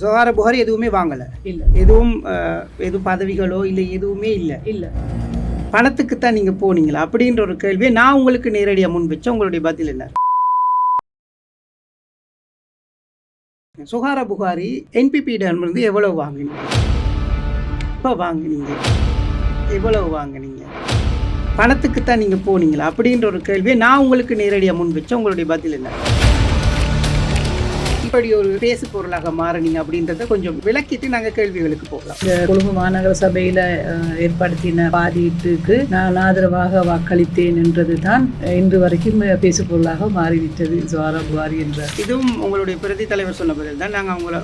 சுகார புகாரி எதுவுமே வாங்கலை, இல்லை எதுவும் எதுவும் பதவிகளோ இல்லை எதுவுமே இல்லை. இல்லை பணத்துக்கு தான் நீங்கள் போனீங்களா அப்படின்ற ஒரு கேள்வியை நான் உங்களுக்கு நேரடியாக முன் வச்சேன். உங்களுடைய பதில் என்ன? சுகார புகாரி என்பிபியிடமிருந்து எவ்வளவு வாங்கினீங்க? எப்போ வாங்கினீங்க? எவ்வளவு வாங்கினீங்க? பணத்துக்கு தான் நீங்கள் போனீங்களா அப்படின்ற ஒரு கேள்வியை நான் உங்களுக்கு நேரடியாக முன் வச்சேன். உங்களுடைய பதில் என்ன? இப்படி ஒரு பேசு பொருளாக மாறினீங்க அப்படின்றத கொஞ்சம் விளக்கிட்டு நாங்கள் கேள்விகளுக்கு போகலாம். இந்த கொழும்பு மாநகர சபையில் ஏற்படுத்தின பாதிப்புக்கு நான் ஆதரவாக வாக்களித்தேன் என்றது தான் இன்று வரைக்கும் பேசு பொருளாக மாறிவிட்டது சுகார புகாரி என்ற. இதுவும் உங்களுடைய பிரதி தலைவர் சொன்ன பதில் தான். நாங்கள் அவங்கள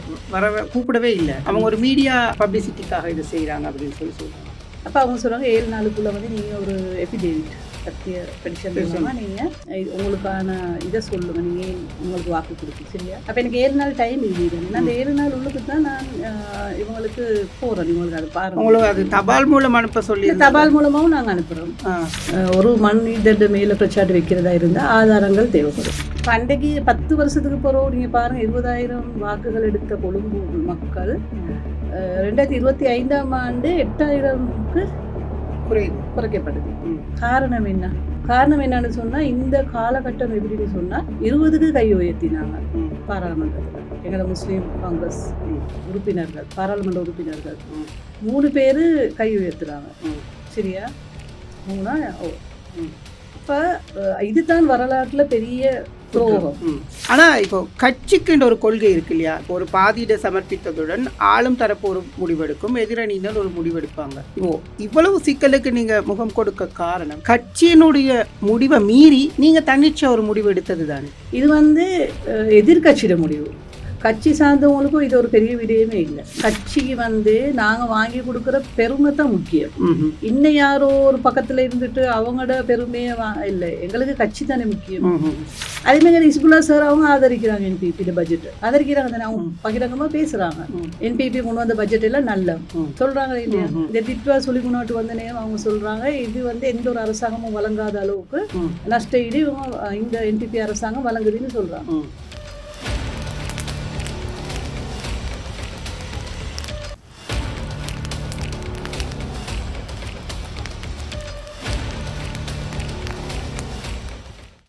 கூப்பிடவே இல்லை, அவங்க ஒரு மீடியா பப்ளிசிட்டிக்காக இதை செய்கிறாங்க அப்படின்னு சொல்லுவாங்க. அப்போ அவங்க சொல்கிறாங்க 7 நாளுக்குள்ளே வந்து நீங்கள் ஒரு எஃபிடேவிட் சத்திய பெடிஷன் மூலமாக நீங்கள் உங்களுக்கான இதை சொல்லுங்கள், நீங்கள் உங்களுக்கு வாக்கு கொடுக்கு, சரியா? அப்போ எனக்கு 7 நாள் டைம் இருக்குது. அந்த 7 நாள் உள்ளுக்கு தான் நான் இவங்களுக்கு போகிறேன். இவங்களுக்கு அது பாருங்கள், உங்களுக்கு அது தபால் மூலம் அனுப்ப சொல்லி, தபால் மூலமாகவும் நாங்கள் அனுப்புகிறோம். ஒரு மனிதன் மேலே பிரச்சாட்டு வைக்கிறதா இருந்தால் ஆதாரங்கள் தேவைப்படும். இப்போ அன்றைக்கு 10 வருஷத்துக்கு போகிறோம். நீங்கள் பாருங்கள், 20,000 வாக்குகள் எடுத்த கொழும்பு மக்கள் 2025ஆம் ஆண்டு 8,000க்கு குறைக்கப்பட்டது. காரணம் என்ன? காரணம் என்னன்னு சொன்னா, இந்த காலகட்டம் எப்படின்னு சொன்னா 20க்கு கை உயர்த்தினாங்க பாராளுமன்றத்தில். எங்களோட முஸ்லீம் காங்கிரஸ் உறுப்பினர்கள், பாராளுமன்ற உறுப்பினர்கள் 3 பேர் கை உயர்த்துறாங்க, சரியா? 3 இப்போ இதுதான் வரலாற்றில் பெரிய துரோகம். ஆனால் இப்போ கட்சிக்குன்ற ஒரு கொள்கை இருக்கு இல்லையா? ஒரு பாதியிட சமர்ப்பித்ததுடன் ஆளும் தரப்பு ஒரு முடிவெடுக்கும், எதிரணியினர் ஒரு முடிவெடுப்பாங்க. இவ்வளவு சிக்கலுக்கு நீங்க முகம் கொடுக்க காரணம் கட்சியினுடைய முடிவை மீறி நீங்க தன்னிச்சையா ஒரு முடிவு எடுத்தது தானே? இது வந்து எதிர்கட்சியிட முடிவு. கட்சி சார்ந்தவங்களுக்கும் இது ஒரு பெரிய விடயமே இல்லை. கட்சிக்கு வந்து நாங்கள் வாங்கி கொடுக்குற பெருமை தான் முக்கியம். இன்னும் யாரோ ஒரு பக்கத்தில் இருந்துட்டு அவங்களோட பெருமையே இல்லை, எங்களுக்கு கட்சி தானே முக்கியம். அதேமாதிரி இஸ்புல்லா சார் அவங்க ஆதரிக்கிறாங்க என்பிபி பட்ஜெட், ஆதரிக்கிறாங்க தானே, அவங்க பகிரங்கமாக பேசுகிறாங்க. என்பிபி கொண்டு வந்த பட்ஜெட் எல்லாம் நல்ல சொல்கிறாங்க இல்லையா? இந்த திட்வா சொல்லி கொண்டு வந்த நேரம் அவங்க சொல்கிறாங்க, இது வந்து எந்த ஒரு அரசாங்கமும் வழங்காத அளவுக்கு நஷ்ட ஈடு இந்த என்பிபி அரசாங்கம் வழங்குதுன்னு சொல்கிறாங்க.